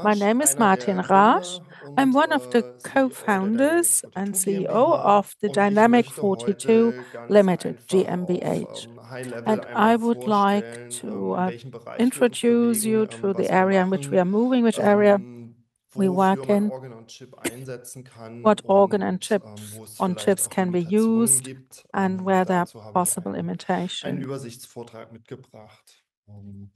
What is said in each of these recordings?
My Raj, name is einer Martin der Raj. Gründer I'm und one of the CEO der co-founders and Dynamic42 CEO GmbH of the und ich möchte Dynamic42 heute ganz Limited einfach auf GmbH. High-Level And einmal I would like vorstellen, to in welchem Bereich wir uns introduce bewegen, you to the was wir area in which we machen, are moving, which area we wofür work man in, Organ on Chip einsetzen kann what organ and und chips wo es on vielleicht chips auch can be Limitationen used gibt. and where there are Dazu habe ich possible einen limitations. Übersichtsvortrag mitgebracht. I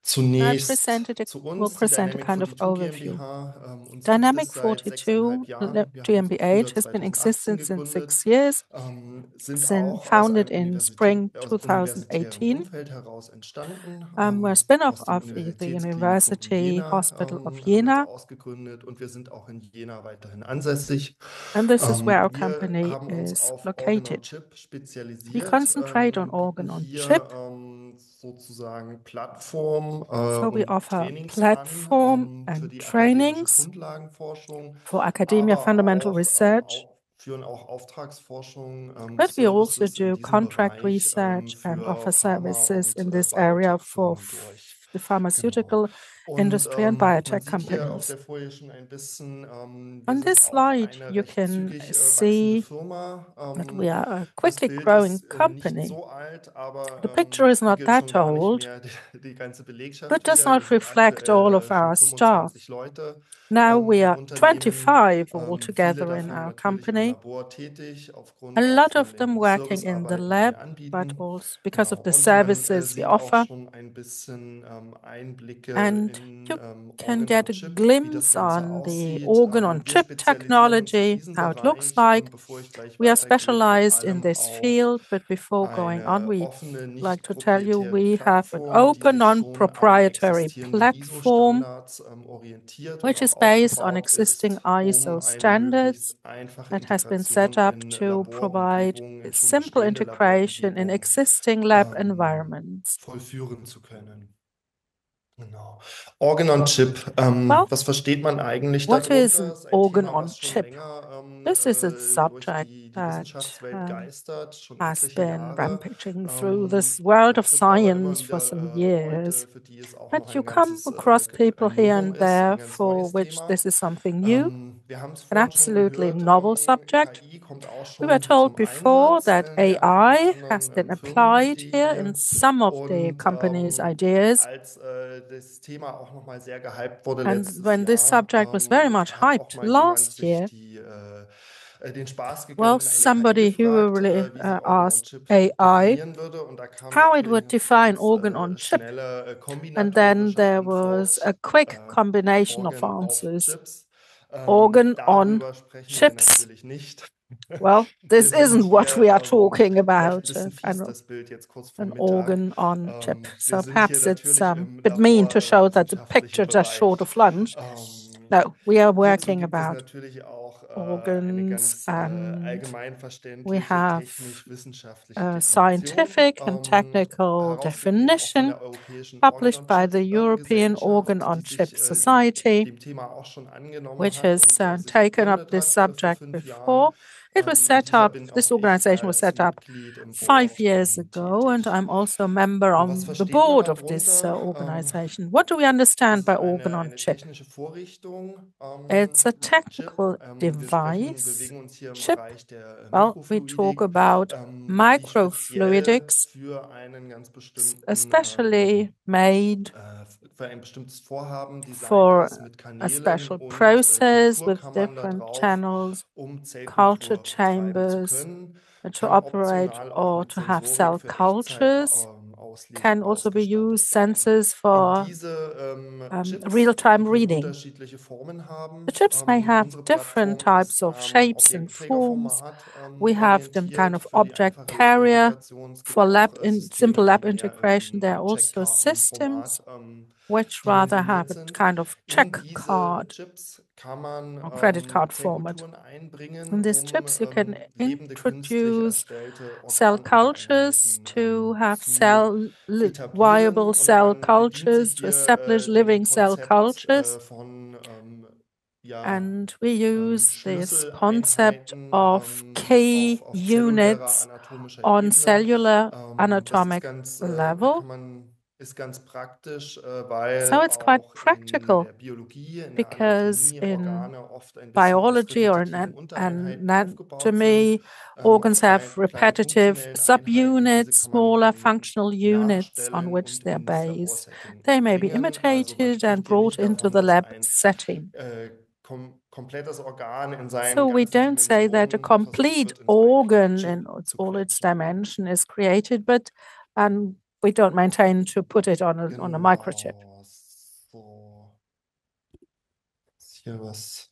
Zunächst presented zu will uns, die present a kind of Dynamic42 overview. GmbH. Uns gibt es Dynamic seit 42 6,5 Jahren. Wir haben uns im Frühjahr GmbH has been 2018 existent since gegründet, 6 years, sind since auch founded in spring aus universitärem 2018. Umfeld heraus entstanden. We're a spin-off Aus dem of the Universitätsklinikum in University Jena Hospital of haben wir uns Jena, ausgegründet und wir sind auch in Jena weiterhin ansässig. and this is where our Wir company haben uns is auf Organ on located. Chip We spezialisiert, concentrate on bieten organ on hier chip, sozusagen Plattform so we und offer Trainings an platform für and die akademische trainings Grundlagenforschung, for academia aber fundamental auch research, führen auch Auftragsforschung, but we also Services in do diesem contract Bereich research and für offer Pharma- services und in this area for Biotech-Firmen durch. the Genau. pharmaceutical Und industry and man biotech sieht hier auf companies. der Folie schon ein bisschen, wir On sind this auch slide, eine you recht can zügig wachsende see Firma. that we are a Das quickly Bild growing ist nicht company. so alt, aber The picture is not spiegelt schon that gar nicht old, mehr die ganze but Belegschaft does wider. Wir not sind reflect all aktuell of schon our staff. 25 Leute Now we im are Unternehmen. 25 Viele altogether in davon our natürlich im company, Labor tätig, a aufgrund auch lot von of them den working in the Servicearbeiten, die lab, wir but anbieten. also because Genau. of the Und man services we sieht auch offer. schon ein bisschen Einblicke And in you can Organ on get a Chip, wie das glimpse Ganze on the aussieht. organ on Wir chip spezialisieren uns in technology, diesem how it looks Bereich, like. bevor ich gleich We are weitergehe, vor specialized in allem this auf field, but before going on, eine we offene, like nicht to tell you proprietäre we have an Plattform, die open, sich schon an non-proprietary existierenden platform, ISO-Standards orientiert und which is auch based on aufgebaut existing ist, um ISO eine möglichst standards einfache that has been Integration set up in to provide Laborumgebungen, in schon simple bestehende integration in Laborumgebungen existing lab environments. vollführen zu können. Genau. Organ on Chip. Well, Was versteht man eigentlich what is darunter? an Das ist ein organ Thema, on was schon chip? länger This is a durch subject die that Wissenschaftswelt geistert, schon has etliche been Jahre. rampaging through this world Man of trifft aber immer science for wieder some Leute, years. für die es auch noch But you ein come ganzes across people ein here Novum and ist, ein there ganz for neues which Thema. this is something new, Wir haben es an vorhin schon absolutely gehört, novel subject. KI kommt auch We were schon told zum before Einsatz that in der einen oder AI has anderen been applied here Firmenidee. in some of the Und company's ideas. als das Thema auch nochmal sehr gehypt wurde And letztes when this Jahr, subject was very much hat auch hyped mal jemand last sich year, den Spaß well, gegönnt und eine KI somebody who gefragt, really wie sie Organ on asked Chip AI definieren würde. Und da kam how it natürlich would eine define ganz organ on chip. schnelle And then kombinatorische there was a Antwort, quick combination of Organ auf answers. Chips. Organ on Darüber sprechen wir chips. natürlich nicht. Well, Wir this sind isn't what we are hier, talking vielleicht ein about, bisschen kind fies, of das Bild jetzt kurz vor an Mittag. organ on chip. Wir So sind hier perhaps it's natürlich a im bit mean to show that the picture laborwissenschaftlichen just short Bereich. of lunch. No, we are Hierzu working gibt es about natürlich auch eine organs ganz and we allgemeinverständliche have technisch-wissenschaftliche a Definition, scientific and technical herausgegeben auch von definition der Europäischen Organ published on by Chip the European Organ Gesellschaft, die on sich Chip Society, dem Thema auch schon angenommen which hat has und sich taken up gegründet this hat vor subject 5 Jahren. before. It was set Dieser up, bin this auch ich organization was als set up Mitglied im 5 years Board ago, and tätig. I'm also a member Was on the versteht man board of this darunter? organization. What do we understand Das by ist organ on eine chip? technische Vorrichtung, It's a Chip. technical Bewegen device, uns hier im chip. Bereich der Well, we talk Mikrofluidik, about die speziell microfluidics, für einen ganz bestimmten especially made für ein bestimmtes Vorhaben designt for ist mit a Kanälen special und process with Kulturkammern da different drauf, channels, um culture Zellkultur betreiben zu chambers können. to Kann operate optional auch or mit to have Sensorik cell für cultures, can Echtzeit-Auslesung also be ausgestattet used sein. sensors Und for diese Chips, real-time die können reading. unterschiedliche Formen The haben. chips may have Unsere different Plattform types ist of am shapes and forms. Objektträgerformat We have them kind orientiert of für die object einfache carrier Lab-Integration. Es gibt for auch simple Systeme, die lab mehr integration. There are im also systems Checkkartenformat which rather dimensioniert have a sind. kind of In check diese card Chips kann man or credit card format. Zellkulturen einbringen, In these um chips, you can lebende künstlich introduce erstellte cell cultures Organeinheiten to have zu etablieren. viable Und cell man bedient cultures, sich to hier establish dem living cell Konzept cultures. von ja, And we use this concept Schlüsseleinheiten of key zellulärer units anatomischer on Ebene. cellular Das ist anatomic ganz, level. kann man ist ganz praktisch, So weil it's quite auch in practical der Biologie, in der because Anatomie in Organe oft ein bisschen aus biology or repetitiven in Untereinheiten aufgebaut sind. anatomy, organs have Kleine repetitive funktionellen Einheiten, diese subunits, kann man smaller functional units on nachstellen which und they're ins based. Laborsetting They may be bringen. Also man imitated and spricht hier brought nicht into davon, the dass lab ein setting. komplettes Organ in seinen So we ganzen don't say that a Dimensionen versucht complete wird, in so einen kleinen organ Chip in zu all its quetschen. dimension is created, but we don't maintain to put it on a microchip. Genau, so. Ist hier was.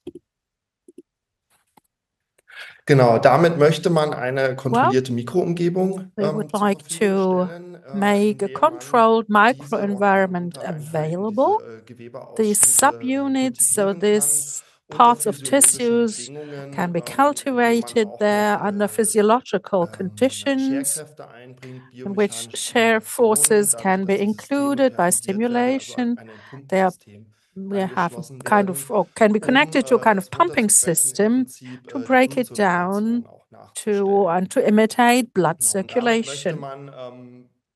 Genau, damit möchte man eine Well, kontrollierte Mikroumgebung they would zur like Verfügung to stellen, make in a der man controlled diese microenvironment Organuntereinheiten, available. diese These Gewebeausschnitte subunits, so kultivieren kann these unter parts of physiologischen tissues Bedingungen, can be indem man cultivated auch noch there under physiological conditions Scherkräfte einbringt, in which biomechanische shear Stimulation, forces dadurch, can be dass die Systeme included by perforiert werden, also stimulation. an ein They are Pumpsystem we have a angeschlossen kind werden, of, or can be um connected to a kind of das pumping runterzubrechen, im system Prinzip to die break it Blutzirkulation down auch to nachzustellen. and to imitate blood Genau, und damit möchte circulation. man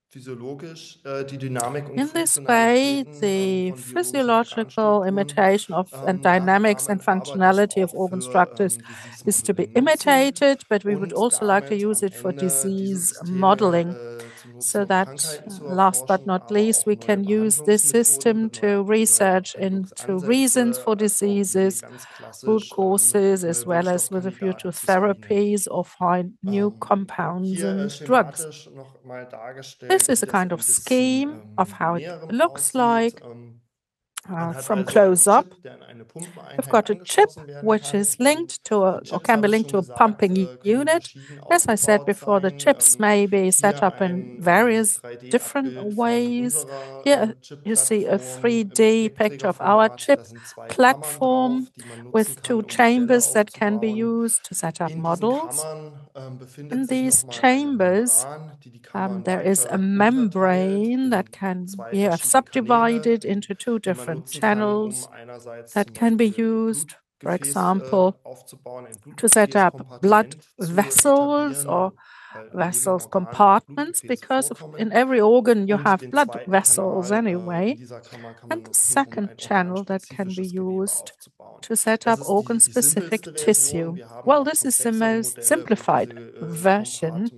physiologisch die Dynamik und In this way, Funktionalitäten the von biologischen physiological Organstrukturen imitation of and dynamics and nachahmen, aber dies functionality of auch organ für structures Disease is to be Modeling nutzen imitated, but we would und also like to damit use am it for Ende diese disease modeling, Systeme zu nutzen, so um that Krankheiten zu last but erforschen, not aber least, auch we neue can use this Behandlungsmethoden, system neue to research into reasons Behandlungsansätze, for als auch wie diseases, ganz root klassisch causes, as neue well as with a view to Wirkstoffkandidaten zu screenen. therapies or find new compounds Hier and drugs. schematisch noch mal This dargestellt, is wie a das kind of ein bisschen scheme of in how it näherem looks aussieht. like Man hat from also einen close up. Chip, der an eine We've Pumpeneinheit got a chip angeschlossen werden which kann. is linked to Die or Chips, can be habe ich linked schon to a gesagt, pumping können unit. verschieden As I said aufgebaut before, the sein. chips may be set Hier up in ein various different 3D-Abbild von ways. unserer Here you see a Chip-Plattform im 3D picture of our Gepäckträgerformat. Da chip sind zwei Kammern platform drauf, die man nutzen with kann, two um Modelle chambers that can be aufzubauen. used to set up In diesen models. Kammern befindet In sich these nochmal eine chambers, Membran, die die Kammern there is a weiter unterteilt membrane that in can zwei be verschiedene Kanäle, subdivided into two die man different nutzen kann, um channels einerseits that zum can be Beispiel used, for Blutgefäß example, aufzubauen, ein to set up blood Blutgefäßkompartiment zu vessels or etablieren, weil in jedem vessels Organ auch compartments, Blutgefäße because in vorkommen. every organ you Und have den blood zweiten vessels Kanal in anyway, dieser Kammer kann and man the nutzen, um second ein channel that can be organspezifisches Gewebe used aufzubauen. to set Das up ist die organ-specific simpelste Version. tissue. Wir haben Well, auch this is the komplexere most Modelle, wo simplified diese version.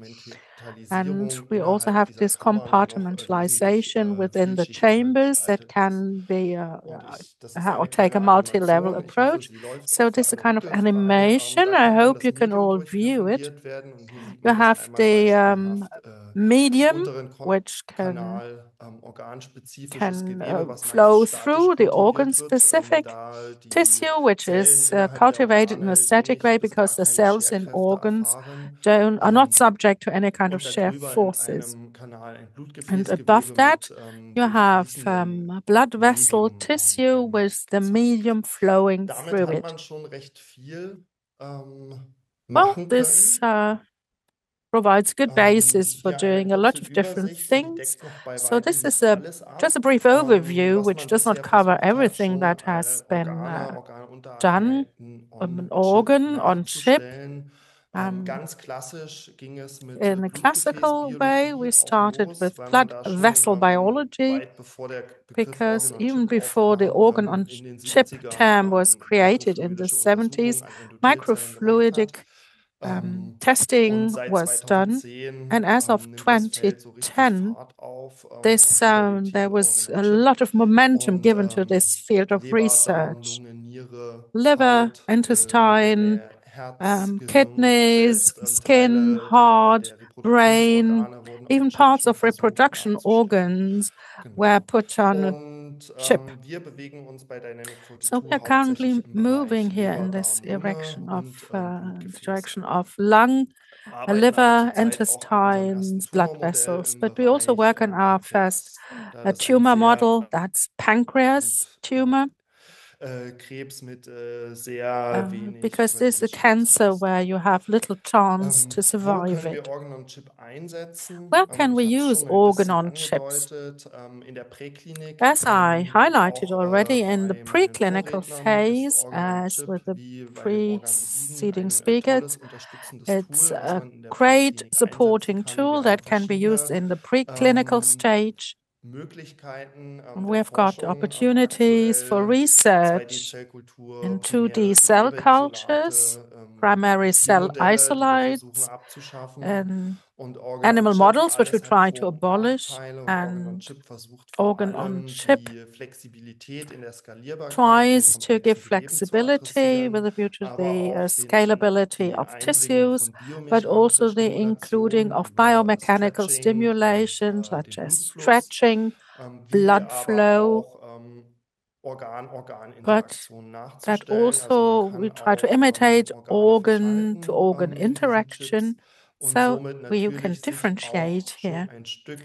And Kompartimentalisierung we also innerhalb have dieser this Kammern noch wesentlich compartmentalization within the vielschichtiger chambers that gestaltet ist. can be Und das ist or eine take a kleine multi-level Animation. Ich hoffe, approach. sie läuft So auch für this is a alle kind of Rückgriffsfrei. animation. Da I kann dann hope das you can Medium all view it. durchperforiert werden. Und hier sieht You man das have einmal the beispielhaft im medium, unteren which Kanal organspezifisches can Gewebe, was meist flow statisch through the kultiviert wird, organ-specific da die tissue, which Zellen is innerhalb der cultivated in a Organe static way wenig bis gar because the keine cells in Scherkräfte organs erfahren. are not subject to any kind of Und shear darüber in forces. einem Kanal ein And above Blutgefäßgewebe that, mit you have durchfließendem blood vessel Medium tissue with the erzeugt. medium flowing Damit through hat it. man schon recht viel Well, machen this können. provides good basis for Hier eine doing a kurze lot of different Übersicht, die things. deckt noch bei So weitem this is nicht alles just a ab. brief overview, Was which man does not bisher cover versucht hat, everything schon that has been done Organuntereinheiten an on Chip organ on chip. nachzustellen. Ganz klassisch ging es mit In a classical way, we Blutgefäßbiologie auch started los, with weil man blood da schon vessel biology, weit bevor der Begriff because Organ on even Chip before the aufkam, organ on in den chip 70ern term was created in the mikrofluidische 70s, Untersuchungen an Endothelzellen gemacht hat. microfluidic Und testing seit was done. 2010 And as of nimmt das Feld so richtig 2010, Fahrt auf, this auch unter dem there Titel Organ was on a Chip. lot of momentum Und given to this field of Leber, Darm, research. Lunge, Niere, Liver, Haut, intestine, Herz, Gehirn, kidneys, selbst skin, Teile heart, der brain, Reproduktionsorgane wurden auf even Chips parts of versucht reproduction nachzustellen. organs were Genau. put on a Und chip. wir bewegen uns bei So we Dynamic42 are currently hauptsächlich im moving Bereich here Leber, in this Darm, Lunge direction of und the Blutgefäße. direction of lung, Arbeiten aber liver, zurzeit auch an unserem ersten intestines, blood Tumormodell vessels. im But we also Bereich work on our first Pankreas. Da das ein tumor sehr model, that's pancreas und tumor. Krebs mit sehr wenig Because this is a Überlebenschancen cancer ist. where you have little chance to Wo survive können wir it. Organ on Chip einsetzen? Where can we Ich habe es use schon ein organ bisschen on chips? angedeutet. In der Präklinik, As I highlighted auch already in the bei meinen preclinical Vorrednern, ist phase, Organ on as Chip with the wie bei den Organoiden preceding ein speakers, tolles unterstützendes it's Tool, was a man in der great Präklinik einsetzen supporting kann. tool Wir haben that can be used verschiedene in the preclinical ähm, stage. Möglichkeiten And der we've got Forschung opportunities for aktuell research in Zellkultur, 2D primäre cell cultures, Zellwebisolate, primary cell Tiermodelle, die wir versuchen isolates, abzuschaffen, and und Organ on animal Chip. models, which we Alles hat try to Vor- und abolish, Nachteile, und Organ on and Chip versucht vor organ on allem chip die Flexibilität in der Skalierbarkeit von tries to give komplexen Geweben zu flexibility with adressieren, a view to aber the auch scalability die of Einbringung tissues, von but also biomechanical the including Stimulation of über biomechanical Stretching und stimulation, such den as Blutfluss, stretching, wie blood aber flow, auch but Organ-Organ-Interaktionen that nachzustellen. Also man also we kann try to auch imitate Organe organ to verschalten organ in diesen Chips interaction, und so somit you can natürlich sich differentiate auch schon here. ein Stück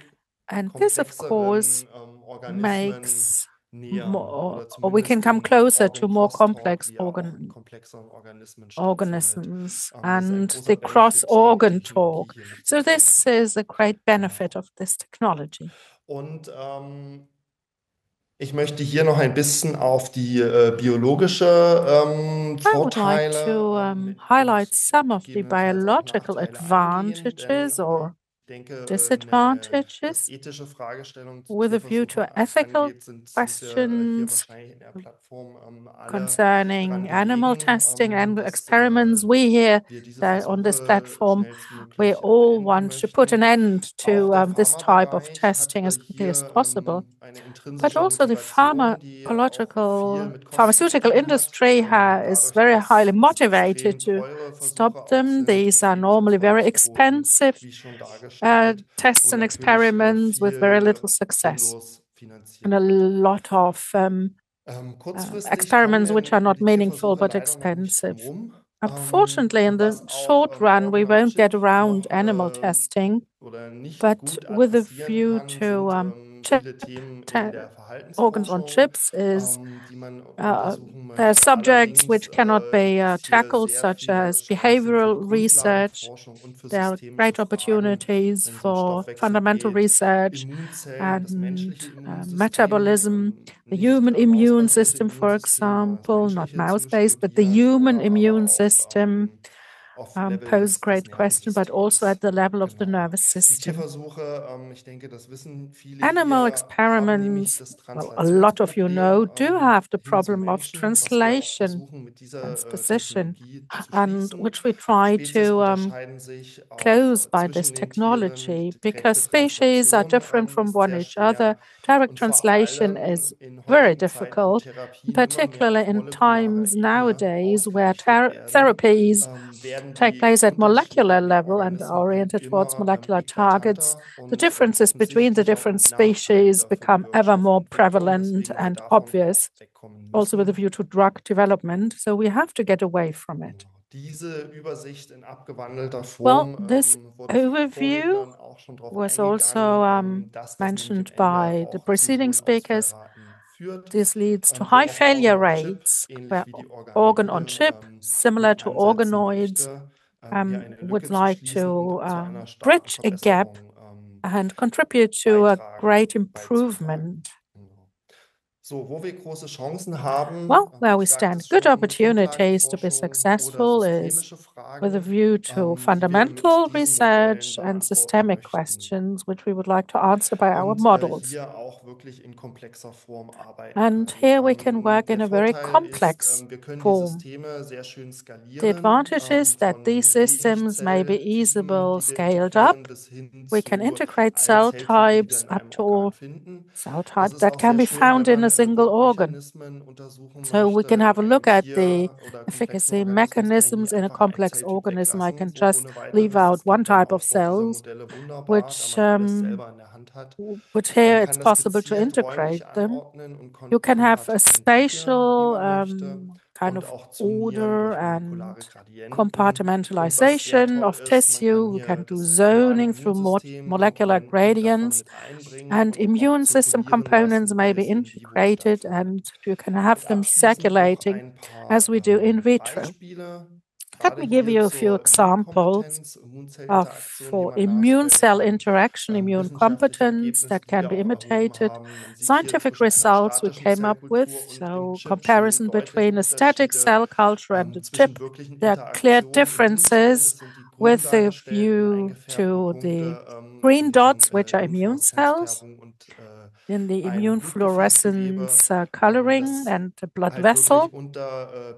And this, of course, komplexeren Organismen makes nähern more, oder or we can zumindest come im closer to more Organ-Crosstalk, complex wie er auch in komplexeren Organismen stattfindet. organisms Das ist ein and großer the Benefit der cross-organ Technologie talk. hier, möchte So ich sagen. this is a great benefit Genau. of this technology. Und ich möchte hier noch ein bisschen auf die biologische I would like Vorteile to und highlight some of the gegebenenfalls auch biological Nachteile eingehen, denn advantages or ich denke, was disadvantages ethische Fragestellungen zu with a view to Tierversuchen ethical angeht, sind wir hier questions wahrscheinlich in der Plattform alle concerning daran animal gelegen, testing and dass experiments. We here wir diese on this Versuche platform, we schnellstmöglich all beenden want to put an möchten. end Auch to der this type of Pharmabereich hat testing as quickly as hier possible. eine But intrinsische also the Motivation, die auch viel mit Kosten zu pharmaceutical tun hat. industry is Dadurch, very dass highly es motivated extrem to teure stop Versuche auch them. sind, These mit are ewig normally very Erfolgsquoten, expensive wie schon dargestellt, wo tests and natürlich experiments with very little viel success sinnlos and a finanziert wird. lot of Kurzfristig kommen experiments wir which are um not die meaningful Tierversuche but leider noch nicht drum expensive. rum. Unfortunately, in the Was auch short run, we Organ on won't get Chip around noch animal testing, oder nicht but gut with a adressieren view kann, to sind chip viele Themen in te- der organs on Verhaltensforschung, chips is die man uh, untersuchen there are möchte. subjects Allerdings which cannot be gibt es hier tackled, sehr such viele as Chancen für behavioral die research. Grundlagenforschung und für There are systemische great Fragen, opportunities wenn es um for Stoffwechsel fundamental geht, research Immunzellen und das and menschliche Immunsystem, metabolism, the nicht human immune mausbasierte system, for Immunsystem, sondern das example, not menschliche zu mouse-based, but the studieren human oder aber immune auch system auf Level pose des great question, but also Nervensystems. at the level of the Genau. nervous Die system. Tierversuche, ich denke, das wissen viele Animal hier, haben nämlich experiments, das well, a lot of you Translationsproblem know, do have the hin zum problem of Menschen, was wir auch translation, versuchen mit dieser transposition, Technologie zu and schließen. which we try Spezies to unterscheiden sich auch close by this zwischen den Tieren. technology Die because direkte species are Translation different from ist one sehr each other. schwer Direct und vor translation allem is in very heutigen Zeiten, wo difficult, Therapien immer mehr particularly auf in molekularer times Ebene nowadays where ausgerichtet werden, therapies werden take die place at molecular Unterschiede in level and are Organismen oriented towards immer molecular targets. eklatanter The und differences between the offensichtlicher different und species nachteiliger für die become ever more Wirtschaftsentwicklung, prevalent weswegen wir and davon auch obvious, wegkommen also with a müssen. view to drug development. So we have to get away from it. Diese Übersicht in abgewandelter Well, Form this wurde von overview Vorrednern auch schon darauf was also eingegangen, dass das nämlich am mentioned Ende by the auch zu preceding hohen speakers. Ausfallraten führt, This leads to wo high auch Organ failure on Chip, rates, ähnlich where wie die organ on Organoide, chip, similar mit to ansetzen organoids, möchte, hier eine would Lücke zu like schließen to und zu einer starken bridge a gap Verbesserung and contribute to a great beizutragen. improvement. Genau. So, wo wir große Chancen haben, Well, where we ich sagte stand es good schon, in opportunities to be Grundlagenforschung oder successful is systemische with a Fragen, view to die wir mit fundamental diesen Modellen research and beantworten systemic möchten. questions, which we would like to answer by our Und models. hier auch wirklich in komplexer Form arbeiten And here we can können. work in Der a very Vorteil ist, complex wir können die form. Systeme sehr schön The skalieren, advantage is that these von systems may be Milchzelltypen, easily die wir scaled integrieren, up. bis hin We can zu integrate allen cell Zelltypen, die wir types in up einem to Organ all finden. cell Das types ist that auch can sehr be schön, wenn found in a man single organ. Wirkmechanismen untersuchen So we can möchte. have a Bei einem look at the Tier oder komplexen efficacy Organismus kann ich nie mechanisms in a einfach ein complex Zelltyp organism. I weglassen, can so just ohne leave weiteres. out Das one geht beim type of Aufbau dieser cells, Modelle wunderbar, da which man alles selber in der Hand hat. which Man here it's kann das possible to gezielt integrate räumlich them. anordnen und You can have a kompartimentieren, wie spatial man möchte, kind und of auch zonieren order durch and molekulare Gradienten. Und was sehr compartmentalization toll of ist, man kann tissue. We can hier do das humane zoning through Immunsystem molecular Komponenten davon gradients, mit einbringen and und auch immune system zirkulieren components lassen, may wie be es in vivo integrated, stattfindet. and you can have Und them abschließend noch circulating ein as paar we do in vitro. Beispiele, Let gerade me give hier you a few zur examples Immunkompetenz, of Immunzellinteraktion, die for man immune nachstellen cell kann, interaction, immune wissenschaftliche competence Ergebnisse, that die can wir be auch erhoben imitated, haben. Man sieht hier scientific zwischen einer results we statischen came up with, Zellkultur und im so Chip schon comparison deutliche between a static Unterschiede cell culture and the zwischen chip. wirklichen There are clear Interaktionen in Immunzellen. differences Das sind die grün with a dargestellten view eingefärbten to the Punkte in green diesen dots, which are immune cells, Immunfluoreszenzfärbung und in the ein immune Blutgefäß fluorescence gegeben, coloring das and the blood halt vessel wirklich unter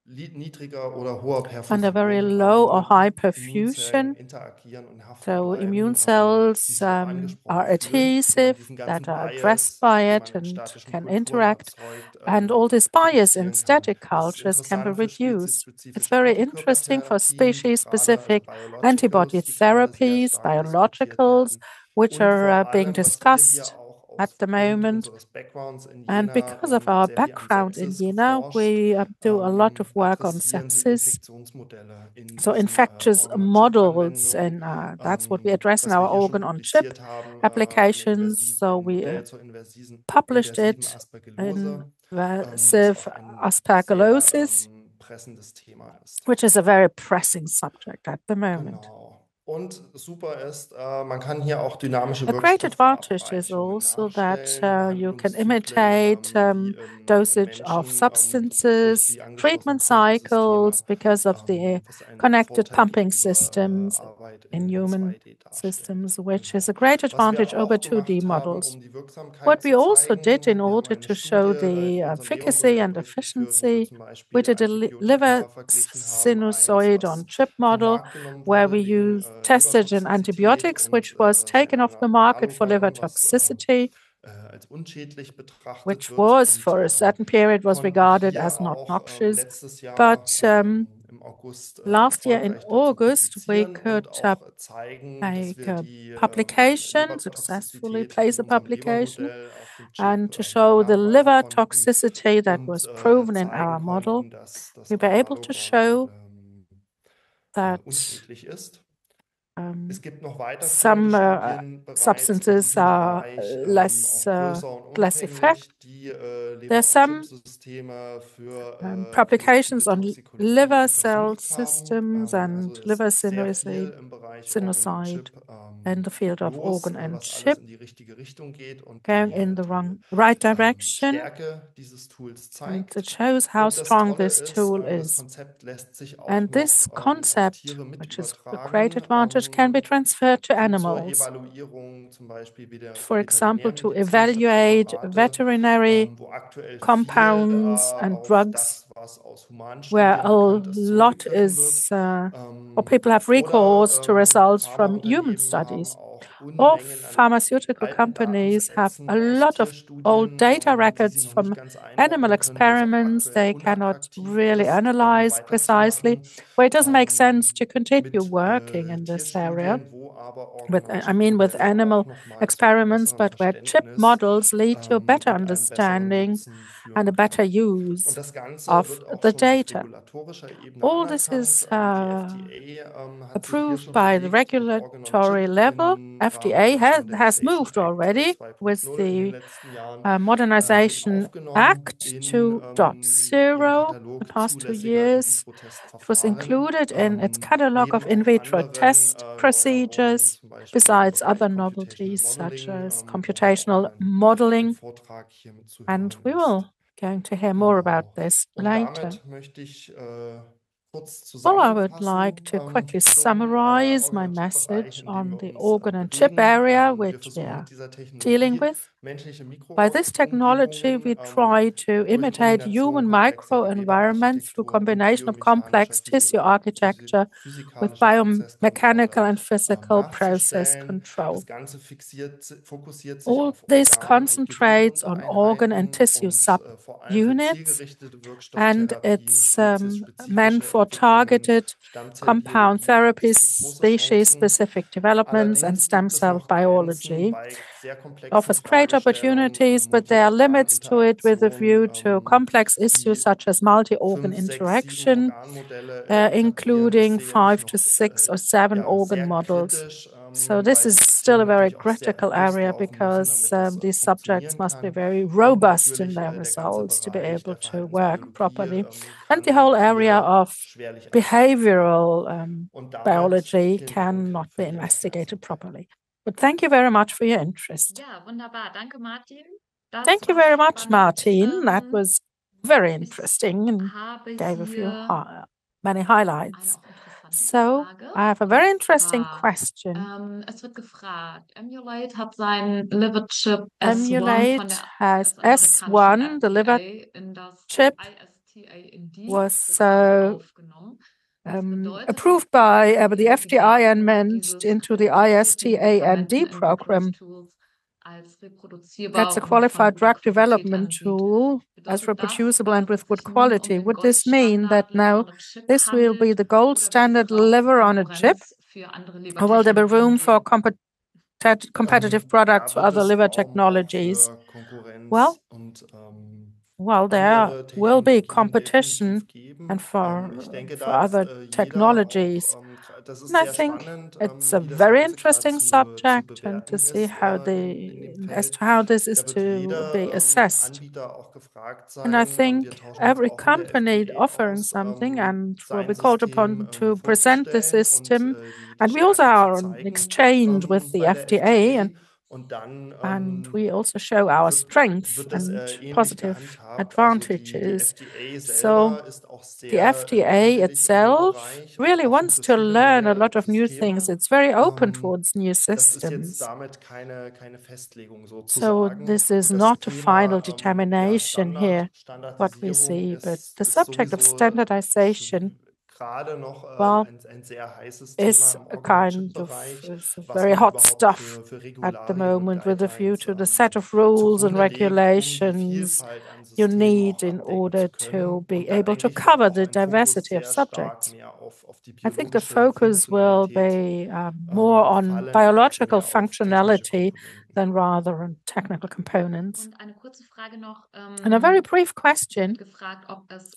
niedriger oder hoher under very Perfusion low or nur high die Immunzellen perfusion. interagieren und haften So immune bleiben, die cells sich auch are angesprochen fühlen, wie man adhesive, diesen that ganzen are addressed Bias, by den it man in and statischen can Kulturen interact. erzeugt, And all this bias in reduzieren kann. static Das ist cultures can be interessant für reduced. It's speziesspezifische very interesting for Antikörpertherapien, gerade species-specific antibody Biologicals, die gerade sehr therapies, stark diskutiert biologicals, werden. which Und are vor being allem, was wir hier discussed auch at the aufgrund moment. unseres Backgrounds in And Jena, because of wird our sehr viel an background in Sepsis Jena, geforscht, we do a lot of work on adressieren, sind sepsis. Infektionsmodelle in So diesen infectious models, Organ-on-Chip-Anwendungen. and that's what we address in Was wir our hier schon organ-on-chip publiziert haben, applications. So ein we Modell zur published inversiven it Aspergillose, in was invasive auch ein sehr aspergillosis, pressendes Thema ist. which is a very pressing subject at the moment. Genau. Und super ist, man kann hier auch dynamische A great advantage is Wirkstoffverabreichungen also that nachstellen, you can Behandlungszyklen, imitate wie im dosage of Menschen durch substances, die angeschlossenen treatment cycles Pumpensysteme, because of the was einen connected Vorteil pumping gegenüber systems Arbeit in in human 2D darstellen. systems, which is Genau. a great Was wir advantage over auch 2D gemacht haben, models. um die What Wirksamkeit we zu also did in zeigen, wir haben order eine to show Studie the in unserem efficacy and Lebermodell durchgeführt, wo wir efficiency, zum we Beispiel did a liver Antibiotika verglichen haben. Eins, sinusoid on was chip vom model Markt genommen where we wurde wegen tested an Lebertoxizität antibiotics und which was taken off the einer market for liver Allogam, was toxicity, als unschädlich betrachtet which wird. was Und for a certain period was konnten regarded hier as not auch noxious. letztes But Jahr im August last year in erfolgreich dazu August, we publizieren could und auch zeigen, dass make wir a die publication, successfully Lebertoxizität in place a unserem publication, Lebermodell auf dem Chip and to show the nachweisen liver konnten toxicity that und was proven in zeigen our model. konnten, dass We das were able to Allogam show that unschädlich ist. Es gibt noch some weiterführende Studien bereits in substances diesem are Bereich, less auch größer und less effect. umfänglich, die There are some Leber-on-Chip-Systeme für publications produktive on Toxikologie liver cell untersucht haben. systems Also and es liver ist sehr viel im Bereich sinusoid Organ-on-Chip in the field of los, organ and was alles chip, in die richtige Richtung geht und going in the right direction. Stärke dieses Tools And zeigt. it shows how Und das strong Tolle this ist, tool das is. Konzept lässt sich auch And this noch auf concept, Tiere mit which is a great übertragen. advantage, can be transferred to Zur animals. Evaluierung zum Beispiel wie der For example, to veterinärmedizinischer evaluate Präparate, veterinary wo aktuell viel compounds and auf drugs das, was aus where Humanstudien a bekannt ist, lot zurückgegriffen wird. is, or people have recourse to results from human Pharmaunternehmen haben studies. auch All Unmengen an pharmaceutical alten companies have a Datensätzen, lot of echte old Studien, data die sie records noch nicht from ganz animal einordnen können, wo es auch experiments aktuell they cannot unattraktiv really ist, analyze precisely, weiterzumachen. where it doesn't make sense to continue Mit working in this area Tierstudien, wo aber I mean, with Organ-on-Chip-Modelle auch animal nochmal zu einem experiments, besseren but where chip Verständnis models lead to a better und einem besseren understanding Nutzen and a führen better kann. Und use das Ganze of wird auch the schon auf data. regulatorischer Ebene All this is anerkannt. Die FDA hat sich hier approved schon by the bewegt mit regulatory Organ-on-Chip level. im Rahmen FDA des has Modernization moved Act already with 2.0 in den the letzten Jahren den Modernization aufgenommen Act in ihren 2.0 the Katalog past 2 zulässiger years. It was In-vitro-Testverfahren, included in its catalog of neben in auch vitro anderen test Neuerungen, procedures, zum Beispiel im besides Bereich other Computational novelties such Modeling, as wo heute auch computational ein modeling. Vortrag hiermit zu And hören we ist. will going to hear more about Genau. this Und later. damit möchte ich kurz Well, I would like zusammenfassen to quickly zum summarize my Organ-on-Chip-Bereich, message in dem on wir the uns organ and chip bewegen. area, Wir which we versuchen are mit dieser dealing Technologie with. menschliche By this technology, Mikroumgebungen we try to durch imitate Kombination human komplexer microenvironment through Gewebearchitekturen und combination of biomechanischer complex tissue architecture with physikalischer biomechanical Prozesskontrolle and physical process nachzustellen. control. Das Ganze fokussiert sich All auf this Organ- und concentrates on organ and Gewebeinheiten tissue und vor allem für subunits, zielgerichtete and Wirkstofftherapie, it's meant speziesspezifische for Entwicklungen, targeted compound Stammzellbiologie gibt es therapies, hier große Chancen. species-specific developments, and Allerdings stem gibt es cell noch Grenzen biology. bei sehr komplexen Offers great Fragestellungen, opportunities, but there are limits to it with a view to Multiorganinteraktion, complex issues die such as multi-organ 5, 6, 7 interaction, Organmodelle etablieren. Das including sehe ich 5 to noch 6 or 7 ja, organ sehr models. kritisch, So this weil is die still a Systeme very natürlich auch sehr critical robust area laufen müssen, because damit das these subjects funktionieren must be kann. very Und robust in natürlich their der ganze results to be Bereich able der to work Verhaltensbiologie properly. And the kann whole area hier of schwerlich erfasst werden. behavioral Und damit biology vielen Dank cannot für be Ihre investigated Aufmerksamkeit. properly. But thank you very much for your interest. Ja, wunderbar. Danke, Martin. Das Thank you war very much, spannend. Martin. That was very Ich interesting and habe gave a few hier many highlights. eine auch interessante So I have a very interesting question. Es wird gefragt, Emulate hat sein Liver-Chip S1 von Emulate der has US-amerikanischen S1, the liver FDA in das chip ISTA-in-D was Programm aufgenommen. Das bedeutet, approved by the diese FDI and Daten managed dieses into the ISTA&D program. Entwicklungstools als reproduzierbar That's a und von qualified guter drug Qualität development ansieht. tool as Bedeutet das, reproducible and dass with good sich nun quality. den Would this mean that Goldstandard now Liver on a Chip this will be handelt the gold oder wird es standard Raum für liver on a chip? Konkurrenz für andere Or will there be Lebertechnologien room for geben? competitive products Da for wird other es liver Raum auch technologies? für Konkurrenz Well, und there andere will be Technologien competition definitiv geben. and Ich denke, for da ist other jeder technologies. auch, das ist And I sehr think spannend, it's a wie das very Ganze gerade interesting zu subject and to bewerten see ist how in dem as Feld. to how this is Da wird to be jeder assessed. Anbieter auch gefragt And I sein. Wir think tauschen uns every auch mit der company FDA offering aus, something and will sein be called System upon to present the vorzustellen und system. die And we also Stärken zu are in zeigen exchange with the bei der FDA FDA. Und dann and we also show our strengths wird das and ähnlich positive gehandhabt. Also die advantages. FDA So selber ist auch the sehr FDA wissenschaftlich in dem itself Bereich und really offen wants für to viele learn a neue lot of new things. Systeme. It's very open Ähm, towards new Das ist jetzt systems. damit keine Festlegung So sozusagen. this is Das not a final Thema determination here, what we Standardisierung see, but the ist subject of sowieso standardization, gerade noch well, ein sehr heißes Thema is im a kind of Organ-on-Chip-Bereich, is a was very man hot überhaupt stuff für at the Regularien und moment with a view Guidelines to the set of rules and zugrunde legt, um die regulations Vielfalt an you Systemen need auch in abdecken order zu to können. be Und da able denke to ich, wird cover auch the ein Fokus diversity of sehr stark subjects. mehr auf die I think the biologische focus will Funktionalität be more on fallen als biological mehr auf technische functionality Komponenten. than rather on technical components. Und eine kurze Frage noch, And a very brief question. gefragt, ob es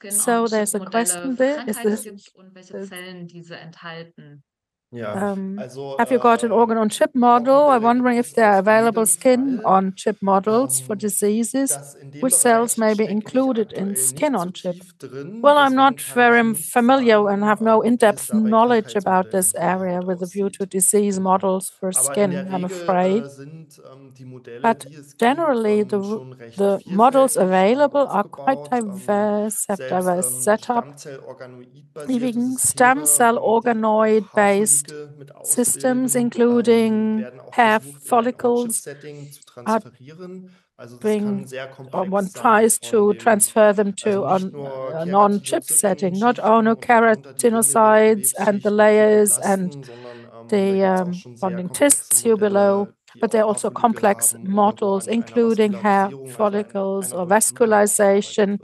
So there's a Skin-on-Chip-Modelle question für there. Is Krankheiten this gibt und welche Zellen diese enthalten. Ja, also have you got an organ on chip model? I'm wondering if there are available skin on chip models for diseases. dass in dem Which cells Bereich may be stecke ich included in aktuell skin nicht so on chip? tief drin. Well, I'm Deswegen not kann ich very nicht familiar and sagen, have no wie es in-depth da bei knowledge about Krankheitsmodellen this area konkret with a view to aussieht. disease Genau. models for Aber in skin, der I'm Regel afraid. sind die Modelle, But die es generally, gibt, schon recht the models vielfältig available are quite aufgebaut. diverse, have Selbst diverse setup, Stammzell-Organoid-basierte even stem Systeme, cell die auch organoid-based Haarfollikel mit systems, ausbilden, including werden auch hair versucht, in ein follicles, On-Chip-Setting zu are transferieren. Also das kann being, sehr or komplex one sein tries to transfer them also to nicht nur a non-chip setting, not only Keratinozyten und darunter die keratinocydes and the Bindegewebsschicht, die layers and belasten, sondern da gibt es auch the schon sehr bonding komplexe tissue below, Modelle, die but there auch are also Haarfollikel complex haben oder wo models, an einer including hair Vaskularisierung, also follicles einer or Durchblutung auch gearbeitet vascularization, wird.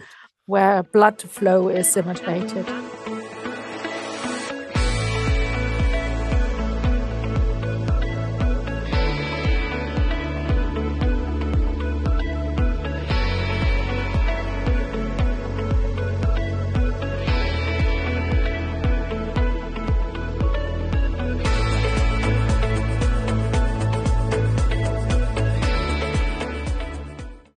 where blood flow is imitated.